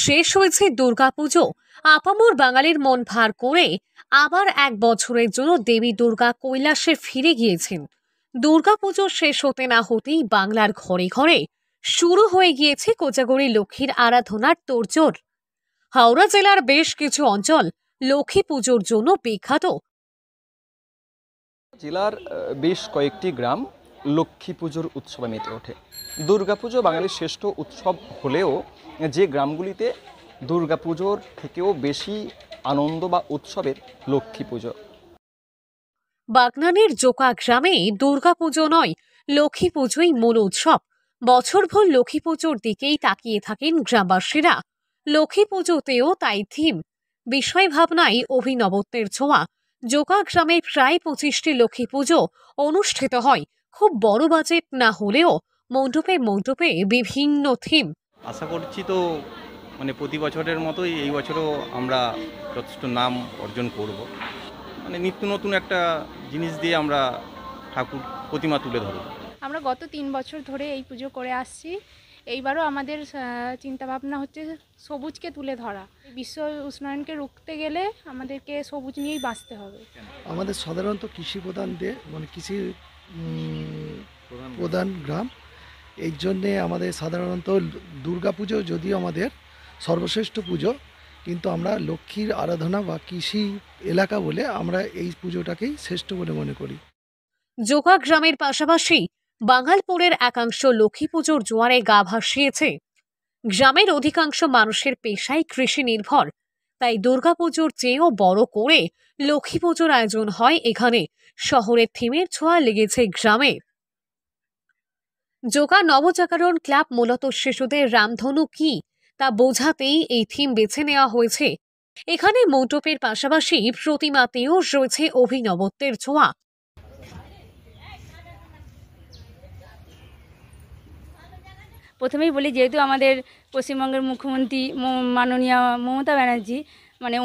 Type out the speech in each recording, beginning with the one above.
শেষ হয়েছে দুর্গাপুজো। আপামর বাঙালির মন ভার করে আবার এক বছরের জন্য দেবী দুর্গা কৈলাসে ফিরে গিয়েছেন। দুর্গাপুজো শেষ হতে না হতেই বাংলার ঘরে ঘরে শুরু হয়ে গিয়েছে কোজাগরী লক্ষ্মীর আরাধনার তোড়জোড়। হাওড়া জেলার বেশ কিছু অঞ্চল লক্ষ্মী পুজোর জন্য বিখ্যাত। জেলার বেশ কয়েকটি গ্রাম লক্ষ্মী পুজোর উৎসবে মেতে ওঠে। দুর্গাপুজো বাঙালির শ্রেষ্ঠ উৎসব হলেও যে গ্রামগুলিতে দুর্গাপুজোর থেকেও বেশি আনন্দ বা উৎসবের লক্ষ্মী পুজো। বাগনানের জোকা গ্রামে দুর্গাপুজো নয়, লক্ষ্মী পুজোই মূল উৎসব। বছরভর লক্ষ্মী পুজোর দিকেই তাকিয়ে থাকেন গ্রামবাসীরা। লক্ষ্মী পুজোতেও তাই থিম, বিষয় ভাবনায় অভিনবত্বের ছোঁয়া। জোকা গ্রামে প্রায় 25টি লক্ষ্মী পুজো অনুষ্ঠিত হয়। খুব বড় বাজেট না হলেও মণ্ডপে মণ্ডপে বিভিন্ন থিম। আশা করছি তো প্রতি বছরের মতোই এই বছরও আমরা যথেষ্ট নাম অর্জন করব। নিত্য নতুন একটা জিনিস দিয়ে আমরা ঠাকুর প্রতিমা তুলে ধরব। আমরা গত 3 বছর ধরে এই পুজো করে আসছি। এইবারও আমাদের চিন্তাভাবনা হচ্ছে সবুজকে তুলে ধরা। বিশ্ব উষ্ণায়নকে রুখতে গেলে আমাদেরকে সবুজ নিয়েই বাঁচতে হবে। আমাদের সাধারণত কৃষি প্রধান কৃষি প্রধান গ্রাম। এই জন্যে আমাদের সাধারণত দুর্গাপুজো যদিও আমাদের সর্বশ্রেষ্ঠ পুজো, কিন্তু আমরা লক্ষ্মীর আরাধনা বা কৃষি এলাকা বলে আমরা এই পুজোটাকেই শ্রেষ্ঠ বলে মনে করি। জোকা গ্রামের পাশাপাশি বাঙালপুরের একাংশ লক্ষ্মী পুজোর জোয়ারে গা ভাসিয়েছে। গ্রামের অধিকাংশ মানুষের পেশায় কৃষি নির্ভর, তাই দুর্গাপুজোর চেয়েও বড় করে লক্ষ্মী পুজোর আয়োজন হয় এখানে। শহরের থিমের ছোঁয়া লেগেছে গ্রামে। জোকা নবজাগরণ ক্লাব মূলত শিশুদের রামধনু কি তা বোঝাতেই এই থিম বেছে নেওয়া হয়েছে। এখানে মণ্ডপের পাশাপাশি প্রতিমাতেও রয়েছে অভিনবত্বের ছোঁয়া। প্রথমেই বলি, যেহেতু আমাদের পশ্চিমবঙ্গের মুখ্যমন্ত্রী মাননীয় মমতা ব্যানার্জি,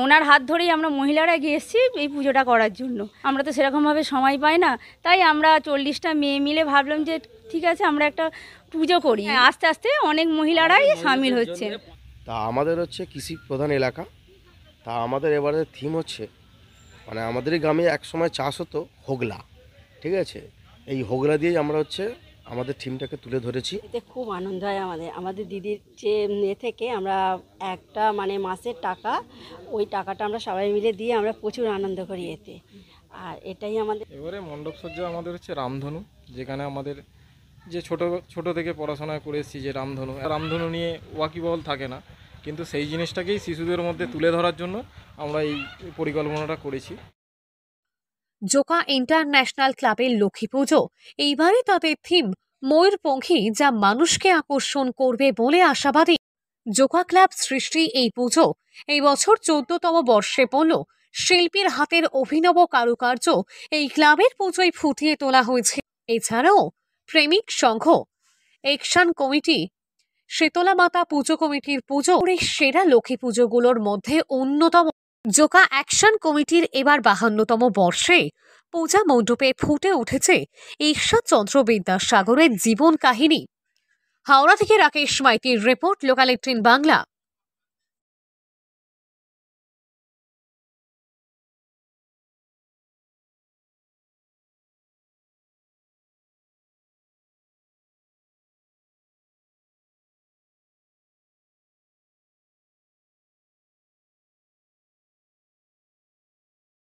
ওনার হাত ধরেই আমরা মহিলারা এগিয়ে এসেছি এই পুজোটা করার জন্য। আমরা তো সেরকমভাবে সময় পাই না, তাই আমরা 40টা মেয়ে মিলে ভাবলাম যে ঠিক আছে আমরা একটা পুজো করি। আস্তে আস্তে অনেক মহিলারাই সামিল হচ্ছে। তা আমাদের হচ্ছে কৃষি প্রধান এলাকা। তা আমাদের এবারে থিম হচ্ছে আমাদের গ্রামে একসময় চাষ হতো হোগলা, ঠিক আছে? এই হোগলা দিয়েই আমরা আমাদের থিমটাকে তুলে ধরেছি। এতে খুব আনন্দ হয় আমাদের দিদির যে থেকে আমরা একটা মাসের টাকা, ওই টাকাটা আমরা সবাই মিলে দিয়ে আমরা প্রচুর আনন্দ করি এতে। আর এটাই আমাদের এবারে মণ্ডপ সজ্জা আমাদের রামধনু, যেখানে আমাদের যে ছোট থেকে পড়াশোনা করে এসেছি যে রামধনু নিয়ে ওয়াকিবহল থাকে না, কিন্তু সেই জিনিসটাকেই শিশুদের মধ্যে তুলে ধরার জন্য আমরা এই পরিকল্পনাটা করেছি। জোকা ইন্টারন্যাশনাল ক্লাবের লক্ষ্মী পুজো এইবারে তাদের থিম ময়ূরপঙ্খী, যা মানুষকে আকর্ষণ করবে বলে আশাবাদী। জোকা ক্লাব সৃষ্টি এই পুজো এই বছর 14তম বর্ষে পড়ল। শিল্পীর হাতের অভিনব কারুকার্য এই ক্লাবের পুজোয় ফুটিয়ে তোলা হয়েছে। এছাড়াও প্রেমিক সংঘ, একশন কমিটি, শীতলা মাতা পুজো কমিটির পুজো সেরা লক্ষ্মী পুজোগুলোর মধ্যে অন্যতম। জোকা অ্যাকশন কমিটির এবার 52তম বর্ষে পূজা মণ্ডপে ফুটে উঠেছে ঈশ্বরচন্দ্র বিদ্যাসাগরের জীবন কাহিনী। হাওড়া থেকে রাকেশ মাইতির রিপোর্ট, লোকাল 18 বাংলা।